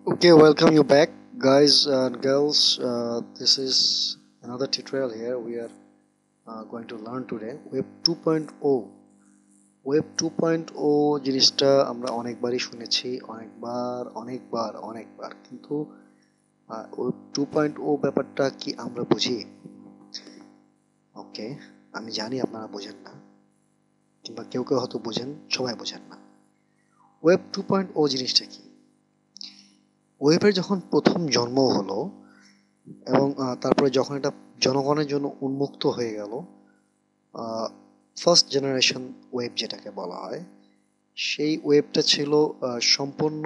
Okay, welcome you back, guys and girls. This is another tutorial here. We are going to learn today Web 2.0. Web 2.0 জিনিসটা আমরা অনেকবারই শুনেছি, অনেকবার কিন্তু Web 2.0 ব্যাপারটা কি আমরা বুঝি? ওকে, আমি জানি আপনারা বোঝেন না, কিংবা কেউ কেউ হয়তো বোঝেন, সবাই বোঝেন না। Web 2.0 জিনিসটা কি? ওয়েবের যখন প্রথম জন্ম হলো এবং তারপরে যখন এটা জনগণের জন্য উন্মুক্ত হয়ে গেল, ফার্স্ট জেনারেশন ওয়েব যেটাকে বলা হয়, সেই ওয়েবটা ছিল সম্পূর্ণ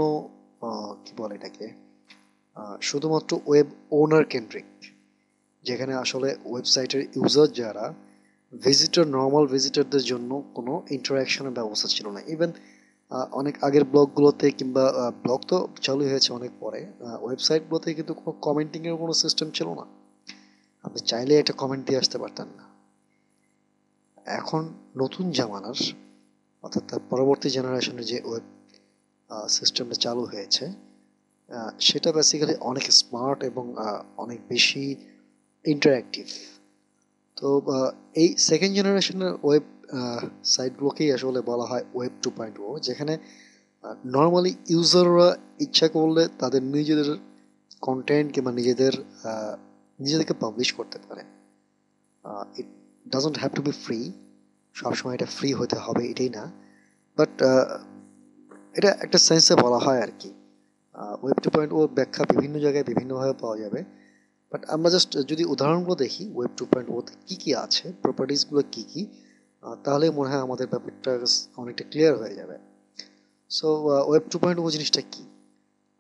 কি বলে এটাকে, শুধুমাত্র ওয়েব ওনার কেন্দ্রিক, যেখানে আসলে ওয়েবসাইটের ইউজার যারা নর্মাল ভিজিটরদের জন্য কোনো ইন্টারাকশনের ব্যবস্থা ছিল না। ইভেন অনেক আগের ব্লগগুলোতে, কিংবা ব্লগ তো চালু হয়েছে অনেক পরে, ওয়েবসাইটগুলোতে কিন্তু কোনো কমেন্টিংয়ের কোনো সিস্টেম ছিল না। আপনি চাইলে একটা কমেন্ট দিয়ে আসতে পারতেন না। এখন নতুন জামানার, অর্থাৎ তার পরবর্তী জেনারেশনের যে ওয়েব সিস্টেমটা চালু হয়েছে, সেটা বেসিক্যালি অনেক স্মার্ট এবং অনেক বেশি ইন্টারঅ্যাক্টিভ। তো এই সেকেন্ড জেনারেশনের ওয়েব সাইটগুলোকেই আসলে বলা হয় ওয়েব 2.0, যেখানে নর্মালি ইউজাররা ইচ্ছা করলে তাদের নিজেদের কন্টেন্ট কিংবা নিজেদেরকে পাবলিশ করতে পারে। It doesn't have to be free, সবসময় এটা ফ্রি হতে হবে এটাই না, বাট এটা একটা সেন্সে বলা হয় আর কি। ওয়েব 2.0 ব্যাখ্যা বিভিন্ন জায়গায় বিভিন্নভাবে পাওয়া যাবে, বাট আমরা জাস্ট যদি উদাহরণগুলো দেখি ওয়েব 2.0 কী কী আছে, প্রপার্টিসগুলো কী কী, তাহলে মনে হয় আমাদের ব্যাপারটা অনেকটা ক্লিয়ার হয়ে যাবে। সো ওয়েব 2.0 জিনিসটা কি?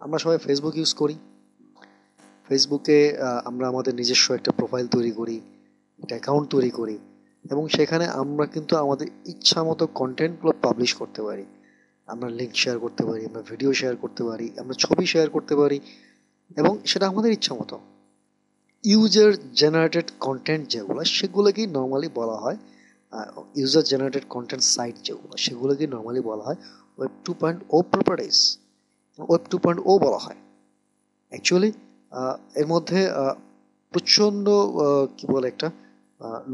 আমরা সবাই ফেসবুক ইউজ করি। ফেসবুকে আমরা আমাদের নিজস্ব একটা প্রোফাইল তৈরি করি, একটা অ্যাকাউন্ট তৈরি করি, এবং সেখানে আমরা কিন্তু আমাদের ইচ্ছা মতো কন্টেন্টগুলো পাবলিশ করতে পারি। আমরা লিঙ্ক শেয়ার করতে পারি, আমরা ভিডিও শেয়ার করতে পারি, আমরা ছবি শেয়ার করতে পারি, এবং সেটা আমাদের ইচ্ছা মতো। ইউজার জেনারেটেড কন্টেন্ট যেগুলো, সেগুলোকেই নর্মালি বলা হয় ইউজার জেনারেটেড কন্টেন্ট সাইট, যেগুলো সেগুলোকেই নর্মালি বলা হয় ওয়েব 2.0 প্রপার্টিস, ওয়েব 2.0 বলা হয়। অ্যাকচুয়ালি এর মধ্যে প্রচণ্ড কি বলে একটা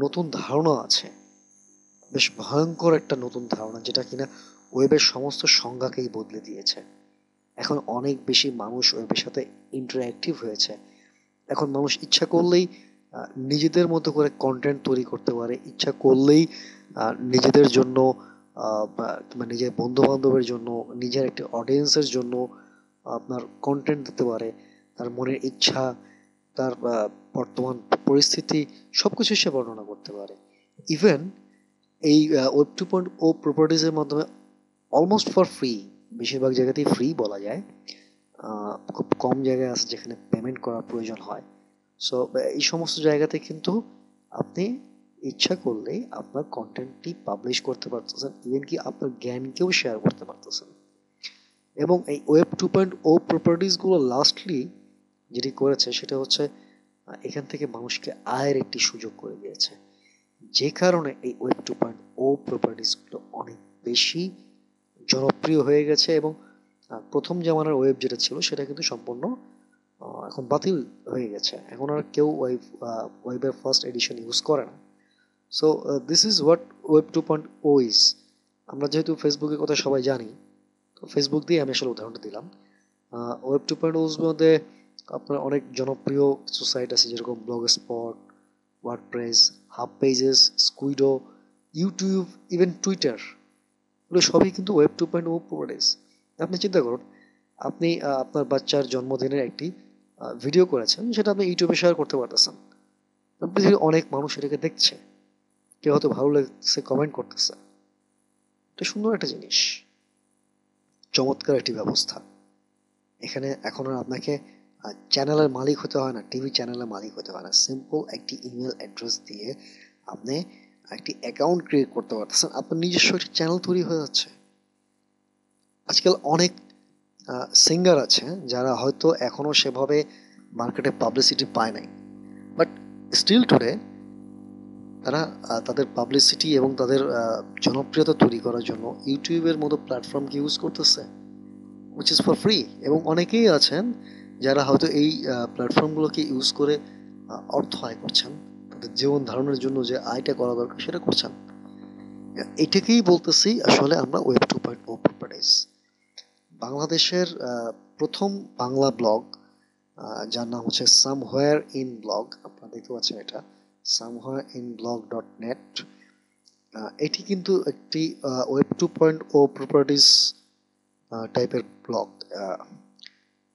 নতুন ধারণা আছে, বেশ ভয়ঙ্কর একটা নতুন ধারণা, যেটা কিনা ওয়েবের সমস্ত সংজ্ঞাকেই বদলে দিয়েছে। এখন অনেক বেশি মানুষ ওয়েবের সাথে ইন্টারঅ্যাক্টিভ হয়েছে। এখন মানুষ ইচ্ছা করলেই নিজেদের মতো করে কন্টেন্ট তৈরি করতে পারে, ইচ্ছা করলেই নিজেদের জন্য কিংবা নিজের বন্ধু বান্ধবের জন্য, নিজের একটা অডিয়েন্সের জন্য আপনার কন্টেন্ট দিতে পারে। তার মনের ইচ্ছা, তার বর্তমান পরিস্থিতি, সব কিছু সে বর্ণনা করতে পারে। ইভেন এই ওয়েব 2.0 প্রপার্টিজের মাধ্যমে অলমোস্ট ফর ফ্রি, বেশিরভাগ জায়গাতেই ফ্রি বলা যায়, খুব কম জায়গায় আছে যেখানে পেমেন্ট করার প্রয়োজন হয়। সো এই সমস্ত জায়গাতে কিন্তু আপনি ইচ্ছা করলেই আপনার কন্টেন্টটি পাবলিশ করতে পারতেছেন, ইভেন কি আপনার জ্ঞানকেও শেয়ার করতে পারতেছেন। এবং এই ওয়েব 2.0 প্রপার্টিসগুলো লাস্টলি যেটি করেছে সেটা হচ্ছে এখান থেকে মানুষকে আয়ের একটি সুযোগ করে দিয়েছে, যে কারণে এই ওয়েব 2.0 প্রপার্টিসগুলো অনেক বেশি জনপ্রিয় হয়ে গেছে। এবং প্রথম জামানার ওয়েব যেটা ছিল সেটা কিন্তু সম্পূর্ণ এখন বাতিল হয়ে গেছে। এখন আর কেউ ওয়েবের ফার্স্ট এডিশন ইউজ করে না। So this is what web 2.0 is. আমরা যেহেতু ফেসবুকের কথা সবাই জানি, তো ফেসবুক দিয়ে আমি আসলে উদাহরণটা দিলাম। ওয়েব 2.0 এর মধ্যে আপনার অনেক জনপ্রিয় কিছু সাইট আছে, যেরকম Blogspot, WordPress, HubPages, Squidoo, YouTube, even Twitter, এগুলো সবই কিন্তু ওয়েব 2.0 প্রপার্টিস। আপনি চিন্তা করুন, আপনি আপনার বাচ্চার জন্মদিনের একটি ভিডিও করেছেন, সেটা আপনি ইউটিউবে শেয়ার করতে পারতেছেন। আপনি অনেক মানুষ এটাকে দেখছে, কেউ হয়তো ভালো লাগছে, কমেন্ট করতেছে। এটা সুন্দর একটা জিনিস, চমৎকার একটি ব্যবস্থা। এখানে এখন আর আপনাকে চ্যানেলের মালিক হতে হয় না, টিভি চ্যানেলের মালিক হতে হয় না। সিম্পল একটি ইমেল অ্যাড্রেস দিয়ে আপনি একটি অ্যাকাউন্ট ক্রিয়েট করতে পারতেছেন, আপনার নিজস্ব একটি চ্যানেল তৈরি হয়ে যাচ্ছে। আজকাল অনেক সিঙ্গার আছে যারা হয়তো এখনো সেভাবে মার্কেটে পাবলিসিটি পায় নাই, বাট স্টিল টুডে তারা তাদের পাবলিসিটি এবং তাদের জনপ্রিয়তা তৈরি করার জন্য ইউটিউবের মতো প্ল্যাটফর্মকে ইউজ করতেছে। Which is for free. এবং অনেকেই আছেন যারা হয়তো এই প্ল্যাটফর্মগুলোকে ইউজ করে অর্থ আয় করছেন, তাদের জীবন ধারণের জন্য যে আয়টা করা দরকার সেটা করছেন। এটাকেই বলতেছি আসলে আমরা ওয়েব 2.0 প্রপার্টিজ। বাংলাদেশের প্রথম বাংলা ব্লগ, যার নাম হচ্ছে সামহোয়ার ইন ব্লগ, আপনারা দেখতে পাচ্ছেন এটা somewhere in blog dot net. এটি কিন্তু একটি ওয়েব 2.0 প্রপার্টিজ টাইপের ব্লগ।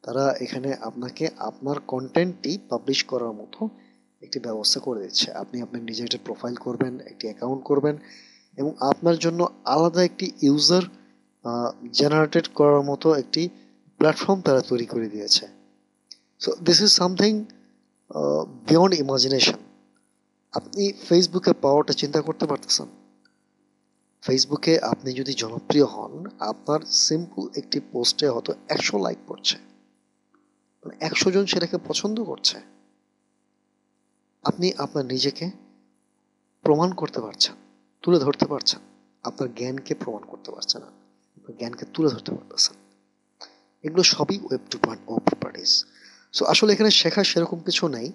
তারা এখানে আপনাকে আপনার কন্টেন্টটি পাবলিশ করার মতো একটি ব্যবস্থা করে দিচ্ছে। আপনি আপনার নিজের একটা প্রোফাইল করবেন, একটি অ্যাকাউন্ট করবেন, এবং আপনার জন্য আলাদা একটি ইউজার জেনারেটেড করার মতো একটি প্ল্যাটফর্ম তারা তৈরি করে দিয়েছে। So this is something beyond imagination. আপনি ফেসবুকের পাওয়ারটা চিন্তা করতে পারতেছেন? ফেসবুকে আপনি যদি জনপ্রিয় হন, আপনার সিম্পল একটি পোস্টে হয়তো 100 লাইক পড়ছে, 100 জন সেটাকে পছন্দ করছে। আপনি আপনার নিজেকে প্রমাণ করতে পারছেন, তুলে ধরতে পারছেন, আপনার জ্ঞানকে প্রমাণ করতে পারছেন না, আপনার জ্ঞানকে তুলে ধরতে পারতেছেন। এগুলো সবই ওয়েব 2.0 প্রপার্টিজ। সো আসলে এখানে শেখার সেরকম কিছু নেই।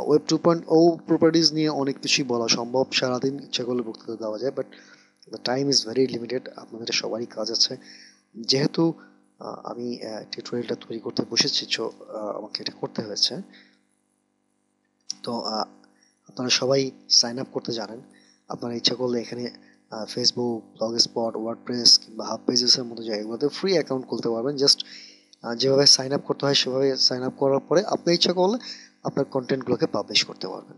ওয়েব 2.0 প্রপার্টিজ নিয়ে অনেক কিছুই বলা সম্ভব, সারাদিন ইচ্ছা করলে বক্তৃতা দেওয়া যায়, but the time is very limited. আপনাদের সবারই কাজ আছে। যেহেতু আমি টিউটোরিয়ালটা তৈরি করতে বসেছি, সো আমাকে এটা করতে হয়েছে। তো আপনারা সবাই সাইন আপ করতে জানেন। আপনারা ইচ্ছা করলে এখানে ফেসবুক, ব্লগ স্পট, ওয়ার্ডপ্রেস কিংবা হাব পেজেসের মতো জায়গাগুলোতে ফ্রি অ্যাকাউন্ট খুলতে পারবেন। জাস্ট যেভাবে সাইন আপ করতে হয় সেভাবে সাইন আপ করার পরে আপনি ইচ্ছা করলে আপনার কন্টেন্টগুলোকে পাবলিশ করতে পারবেন।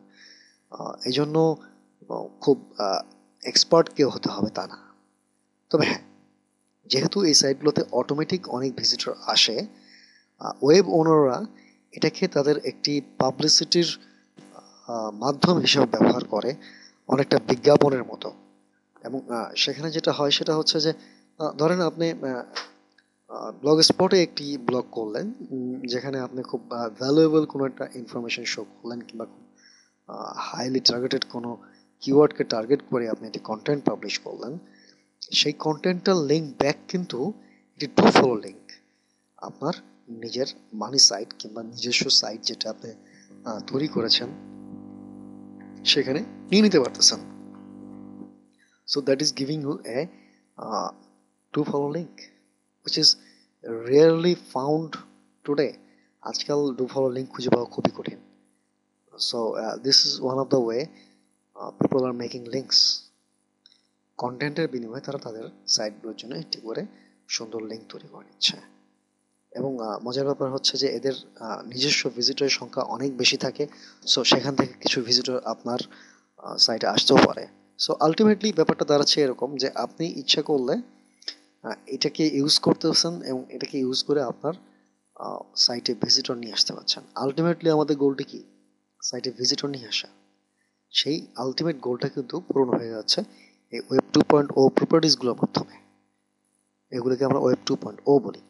এই জন্য খুব এক্সপার্ট কেউ হতে হবে তা না। তবে হ্যাঁ, যেহেতু এই সাইটগুলোতে অটোমেটিক অনেক ভিজিটর আসে, ওয়েব ওনাররা এটাকে তাদের একটি পাবলিসিটির মাধ্যম হিসেবে ব্যবহার করে, অনেকটা বিজ্ঞাপনের মতো। এবং সেখানে যেটা হয় সেটা হচ্ছে যে ধরেন আপনি ব্লগ স্পটে একটি ব্লগ করলেন, যেখানে আপনি খুব ভ্যালুয়েবল কোনো একটা ইনফরমেশন শো করলেন, কিংবা খুব হাইলি টার্গেটেড কোনো কিওয়ার্ডকে টার্গেট করে আপনি একটি কন্টেন্ট পাবলিশ করলেন। সেই কন্টেন্টটার লিঙ্ক ব্যাক কিন্তু একটি ডু ফলো লিঙ্ক আপনার নিজের মানি সাইট কিংবা নিজস্ব সাইট যেটা আপনি তৈরি করেছেন সেখানে নিয়ে নিতে পারতেছেন। So that is giving you a do follow link, which is rarely found today. আজকাল ডু ফলো লিঙ্ক খুঁজে পাওয়া খুবই কঠিন। So this is one of the way people are making links. কন্টেন্টের বিনিময়ে তারা তাদের সাইটগুলোর জন্য একটি করে সুন্দর লিঙ্ক তৈরি করে নিচ্ছে। এবং মজার ব্যাপার হচ্ছে যে এদের নিজস্ব ভিজিটরের সংখ্যা অনেক বেশি থাকে। সো সেখান থেকে কিছু ভিজিটর আপনার সাইটে আসতেও পারে। সো আলটিমেটলি ব্যাপারটা দাঁড়াচ্ছে এরকম যে আপনি ইচ্ছা করলে এটাকে ইউজ করতেছেন এবং এটাকে ইউজ করে আপনার সাইটে ভিজিটর নিয়ে আসতে পারছেন। আলটিমেটলি আমাদের গোলটি কি? সাইটে ভিজিটর নিয়ে আসা। সেই আলটিমেট গোলটা কিন্তু পূরণ হয়ে যাচ্ছে এই ওয়েব 2.0 প্রপার্টিসগুলোর মাধ্যমে। এগুলোকে আমরা ওয়েব 2.0 বলি।